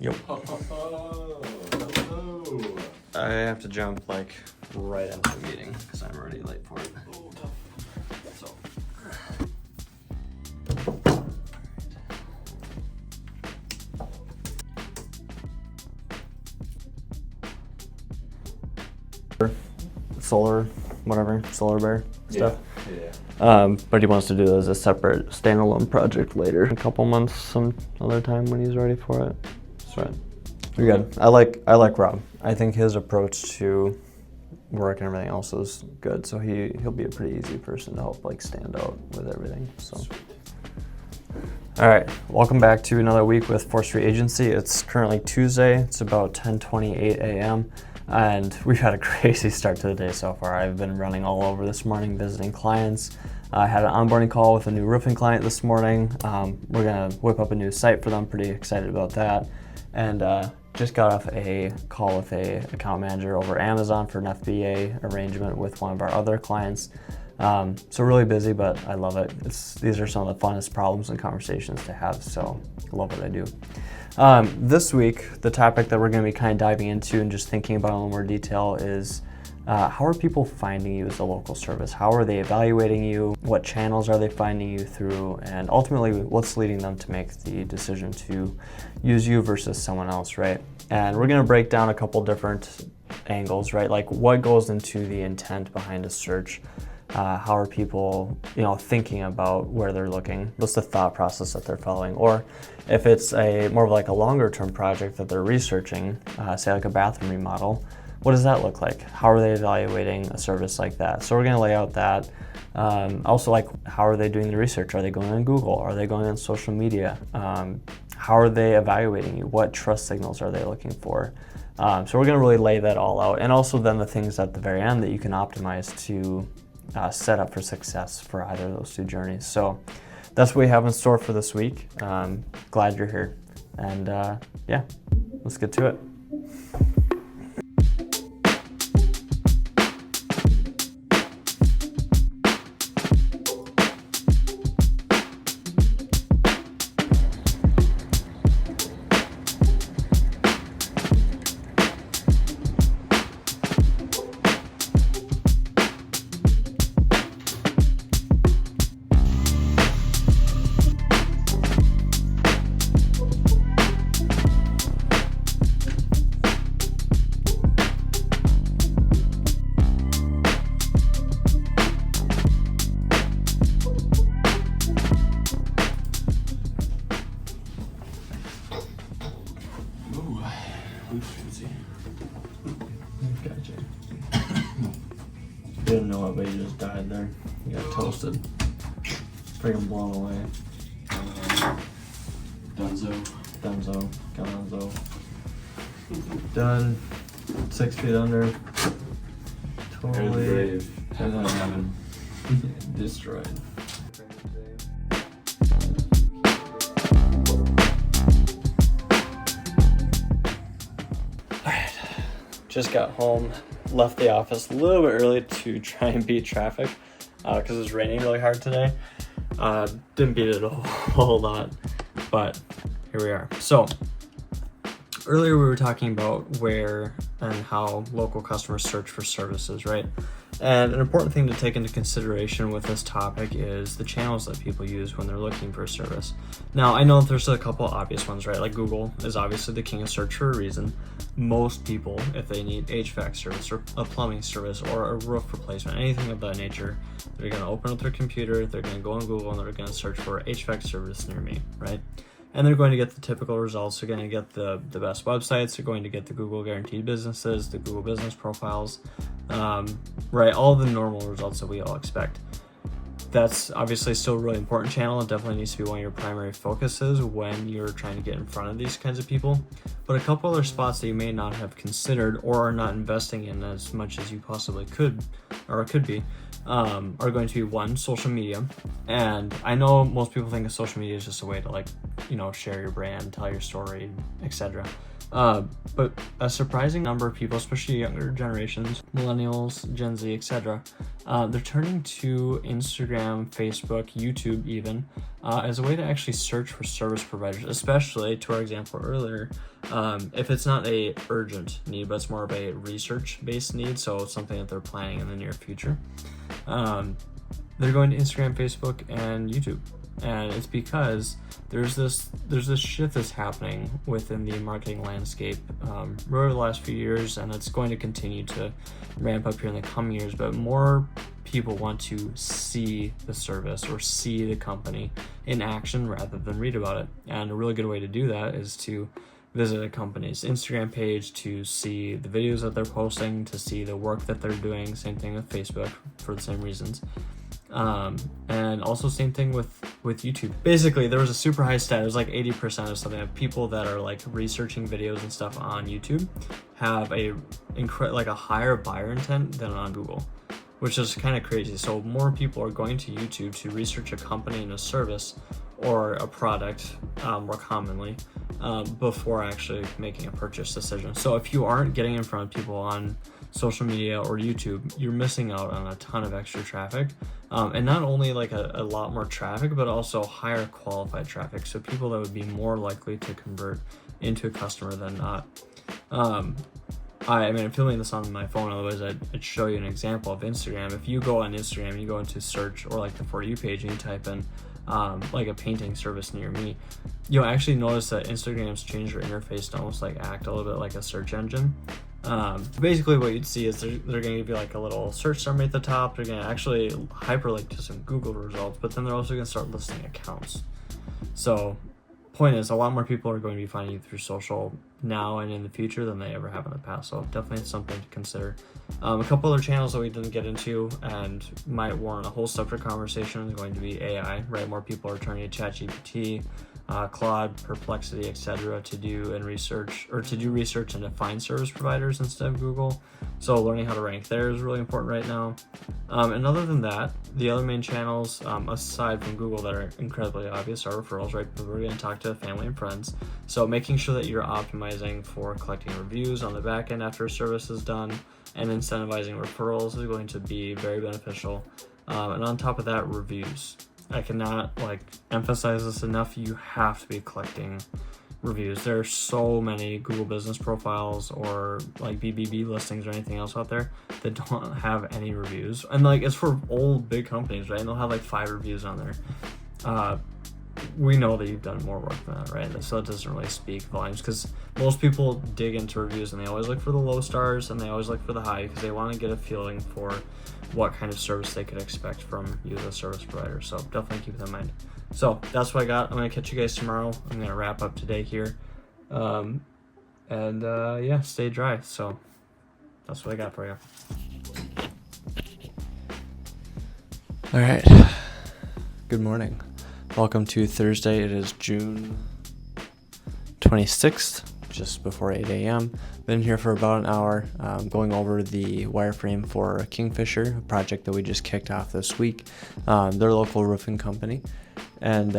Yep. Oh, hello. I have to jump like right into the meeting because I'm already late for it. Oh, tough. So. Solar, whatever, Solar Bear stuff. Yeah. But he wants to do it as a separate standalone project later, a couple months, some other time when he's ready for it. So you're good. I like Rob. I think his approach to work and everything else is good. So he'll be a pretty easy person to help like stand out with everything. So. Sweet. All right, welcome back to another week with 4th Street Agency. It's currently Tuesday. It's about 10:28 a.m. and we've had a crazy start to the day so far. I've been running all over this morning visiting clients. I had an onboarding call with a new roofing client this morning. We're gonna whip up a new site for them. Pretty excited about that. And just got off a call with a account manager over Amazon for an FBA arrangement with one of our other clients. So really busy, but I love it. These are some of the funnest problems and conversations to have, so I love what I do. This week, the topic that we're going to be kind of diving into and just thinking about in a little more detail is how are people finding you as a local service? How are they evaluating you? What channels are they finding you through? And ultimately, what's leading them to make the decision to use you versus someone else, right? And we're going to break down a couple different angles, right? Like what goes into the intent behind a search? How are people, thinking about where they're looking? What's the thought process that they're following? Or if it's more of like a longer term project that they're researching, say like a bathroom remodel, what does that look like? How are they evaluating a service like that? So we're going to lay out that. Also, like, how are they doing the research? Are they going on Google? Are they going on social media? How are they evaluating you? What trust signals are they looking for? So we're going to really lay that all out. And also then the things at the very end that you can optimize to set up for success for either of those two journeys. So that's what we have in store for this week. Glad you're here. And yeah, let's get to it. Didn't know it, but you just died there. You got toasted. Freaking blown away. Dunzo. Gonzo. Done. 6 feet under. Totally. Heaven on heaven. Destroyed. Alright. Just got home. Left the office a little bit early to try and beat traffic because it was raining really hard today. Didn't beat it a whole lot, but here we are. So earlier we were talking about where and how local customers search for services, right? And an important thing to take into consideration with this topic is the channels that people use when they're looking for a service. Now, I know that there's a couple obvious ones, right? Like Google is obviously the king of search for a reason. Most people, if they need HVAC service or a plumbing service or a roof replacement, anything of that nature, they're going to open up their computer, they're going to go on Google, and they're going to search for HVAC service near me, right? And they're going to get the typical results. They're going to get the best websites. They're going to get the Google guaranteed businesses, the Google business profiles, right? All the normal results that we all expect. that's obviously still a really important channel. It definitely needs to be one of your primary focuses when you're trying to get in front of these kinds of people. But a couple other spots that you may not have considered or are not investing in as much as you possibly could be are going to be one, social media. And I know most people think of social media as just a way to share your brand, tell your story, etc. But a surprising number of people, especially younger generations, millennials, Gen Z, etc., they're turning to Instagram, Facebook, YouTube even, as a way to actually search for service providers, especially, to our example earlier, if it's not a urgent need, but it's more of a research-based need, so it's something that they're planning in the near future. They're going to Instagram, Facebook, and YouTube. And it's because there's this shift that's happening within the marketing landscape over the last few years, and it's going to continue to ramp up here in the coming years. But more people want to see the service or see the company in action rather than read about it. And a really good way to do that is to visit a company's Instagram page to see the videos that they're posting, to see the work that they're doing. Same thing with Facebook for the same reasons. And also same thing with YouTube. Basically, there was a super high stat. It was like 80% of something of people that are like researching videos and stuff on YouTube have a higher buyer intent than on Google, which is kind of crazy. So more people are going to YouTube to research a company and a service or a product more commonly before actually making a purchase decision. So if you aren't getting in front of people on social media or YouTube, you're missing out on a ton of extra traffic, and not only like a lot more traffic, but also higher qualified traffic, so people that would be more likely to convert into a customer than not. I'm filming this on my phone, otherwise I'd show you an example of Instagram. If you go on Instagram and you go into search or like the For You page and you type in like a painting service near me, you'll actually notice that Instagram's changed their interface to almost like act a little bit like a search engine. Basically what you'd see is they're going to give you like a little search summary at the top. They're going to actually hyperlink to some Google results, but then they're also going to start listing accounts. So point is, a lot more people are going to be finding you through social now and in the future than they ever have in the past. So definitely something to consider. A couple other channels that we didn't get into and might warrant a whole separate conversation is going to be AI, right? More people are turning to ChatGPT, Claude, Perplexity, etc. to do research and to find service providers instead of Google. So learning how to rank there is really important right now. And other than that, the other main channels, aside from Google, that are incredibly obvious are referrals, right? We're going to talk to family and friends. So making sure that you're optimizing for collecting reviews on the back end after a service is done, and incentivizing referrals is going to be very beneficial. And on top of that, reviews. I cannot emphasize this enough. You have to be collecting reviews. There are so many Google business profiles or like BBB listings or anything else out there that don't have any reviews. And it's for old big companies, right? And they'll have 5 reviews on there. We know that you've done more work than that, right? So it doesn't really speak volumes, because most people dig into reviews and they always look for the low stars and they always look for the high, because they want to get a feeling for what kind of service they could expect from you as a service provider. So definitely keep that in mind. So that's what I got. I'm going to catch you guys tomorrow. I'm going to wrap up today here. Stay dry. So that's what I got for you. All right. Good morning. Welcome to Thursday. It is June 26th, just before 8 a.m. Been here for about an hour, going over the wireframe for Kingfisher, a project that we just kicked off this week. They're a local roofing company. And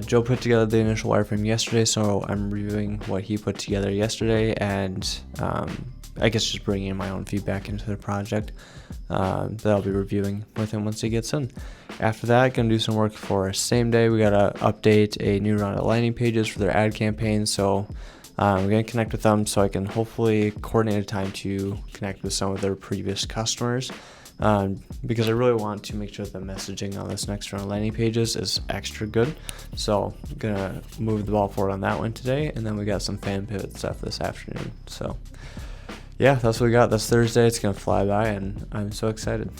Joe put together the initial wireframe yesterday, so I'm reviewing what he put together yesterday and I guess just bringing in my own feedback into the project that I'll be reviewing with him once he gets in. After that, going to do some work for same day. We got to update a new round of landing pages for their ad campaign, so I'm going to connect with them so I can hopefully coordinate a time to connect with some of their previous customers, because I really want to make sure that the messaging on this next round of landing pages is extra good. So I'm going to move the ball forward on that one today, and then we got some fan pivot stuff this afternoon. So yeah, that's what we got. That's Thursday. It's going to fly by, and I'm so excited.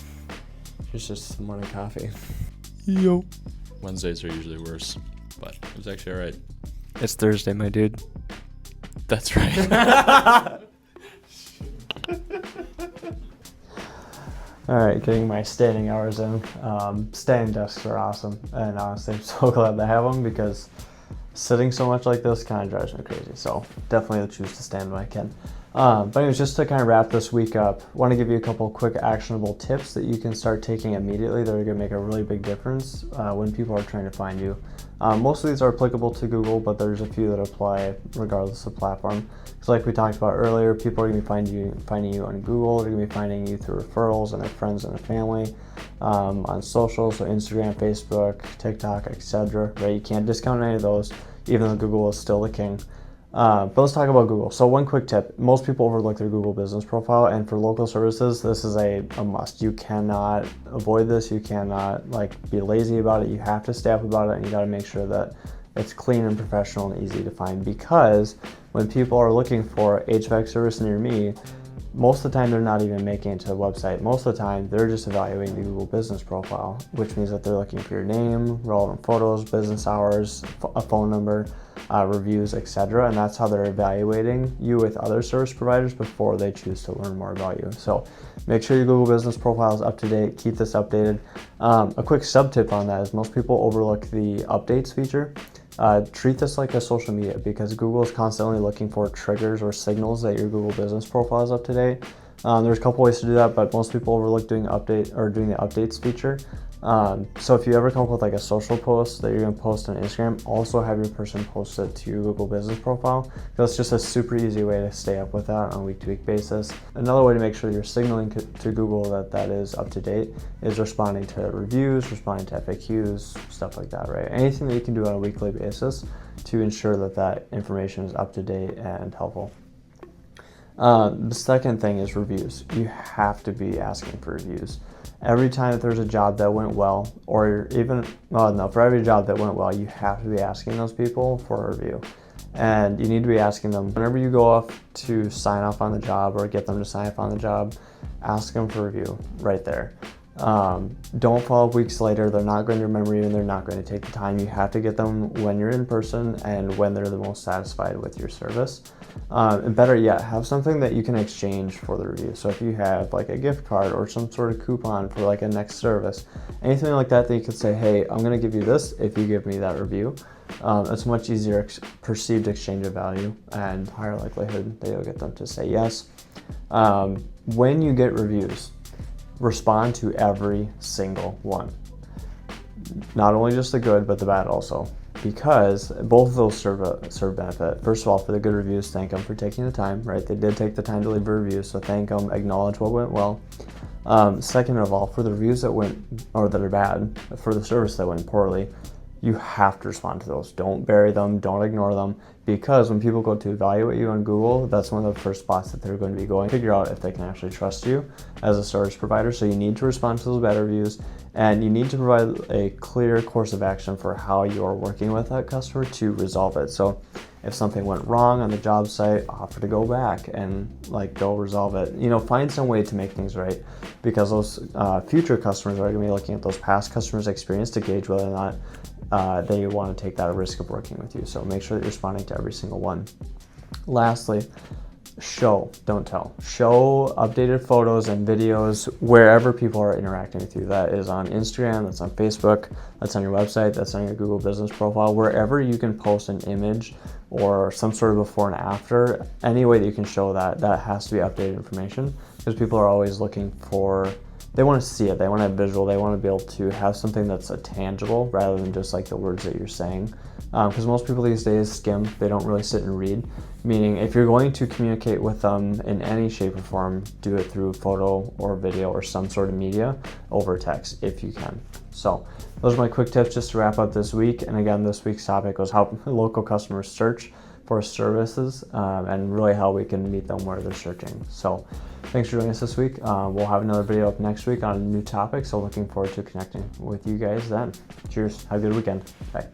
Here's just some morning coffee. Yo. Wednesdays are usually worse, but it was actually all right. It's Thursday, my dude. That's right. All right, getting my standing hours in. Standing desks are awesome, and honestly, I'm so glad to have them because sitting so much like this kind of drives me crazy. So definitely choose to stand when I can. But anyways, just to kind of wrap this week up, want to give you a couple quick actionable tips that you can start taking immediately that are going to make a really big difference when people are trying to find you. Most of these are applicable to Google, but there's a few that apply regardless of platform. So like we talked about earlier, people are going to be finding you on Google. They're going to be finding you through referrals and their friends and their family, on social, so Instagram, Facebook, TikTok, etc. Right? You can't discount any of those, even though Google is still the king. But let's talk about Google. So one quick tip, most people overlook their Google business profile, and for local services, this is a must. You cannot avoid this. You cannot be lazy about it. You have to stay up about it, and you got to make sure that it's clean and professional and easy to find, because when people are looking for HVAC service near me, most of the time they're not even making it to the website. Most of the time they're just evaluating the Google business profile, which means that they're looking for your name, relevant photos, business hours, a phone number, reviews, etc. And that's how they're evaluating you with other service providers before they choose to learn more about you. So make sure your Google business profile is up to date. Keep this updated. A quick sub tip on that is most people overlook the updates feature. Treat this like a social media, because Google is constantly looking for triggers or signals that your Google business profile is up to date. There's a couple ways to do that, but most people overlook doing the updates feature. So if you ever come up with a social post that you're going to post on Instagram, also have your person post it to your Google business profile. That's just a super easy way to stay up with that on a week-to-week basis. Another way to make sure you're signaling to Google that is up to date is responding to reviews, responding to FAQs, stuff like that, right? Anything that you can do on a weekly basis to ensure that information is up to date and helpful. The second thing is reviews. You have to be asking for reviews. Every time that there's a job that went well, for every job that went well, you have to be asking those people for a review. And you need to be asking them, whenever you go off to sign off on the job or get them to sign off on the job, ask them for a review right there. Don't follow up weeks later. They're not going to remember you, and they're not going to take the time. You have to get them when you're in person and when they're the most satisfied with your service. And better yet, have something that you can exchange for the review. So if you have a gift card or some sort of coupon for a next service, anything like that you could say, hey, I'm going to give you this if you give me that review. It's much easier perceived exchange of value and higher likelihood that you'll get them to say yes. When you get reviews, respond to every single one. Not only just the good, but the bad also, because both of those serve benefit. First of all, for the good reviews, thank them for taking the time, right? They did take the time to leave a review, so thank them, acknowledge what went well. Second of all, for the reviews that are bad, for the service that went poorly, you have to respond to those. Don't bury them, don't ignore them, because when people go to evaluate you on Google, that's one of the first spots that they're going to be going to figure out if they can actually trust you as a service provider. So you need to respond to those bad reviews, and you need to provide a clear course of action for how you're working with that customer to resolve it. So if something went wrong on the job site, offer to go back and go resolve it. Find some way to make things right, because those future customers are going to be looking at those past customers' experience to gauge whether or not they want to take that risk of working with you. So make sure that you're responding to every single one. Lastly, show, don't tell. Show updated photos and videos wherever people are interacting with you. That is on Instagram, that's on Facebook, that's on your website, that's on your Google business profile. Wherever you can post an image or some sort of before and after, any way that you can show that has to be updated information, because people are always looking for, they want to see it, they want to have visual, they want to be able to have something that's tangible rather than just the words that you're saying. Because most people these days skim, they don't really sit and read. Meaning, if you're going to communicate with them in any shape or form, do it through photo or video or some sort of media over text if you can. So those are my quick tips just to wrap up this week. And again, this week's topic was how local customers search for services and really how we can meet them where they're searching. So thanks for joining us this week. We'll have another video up next week on a new topic, so looking forward to connecting with you guys then. Cheers. Have a good weekend. Bye.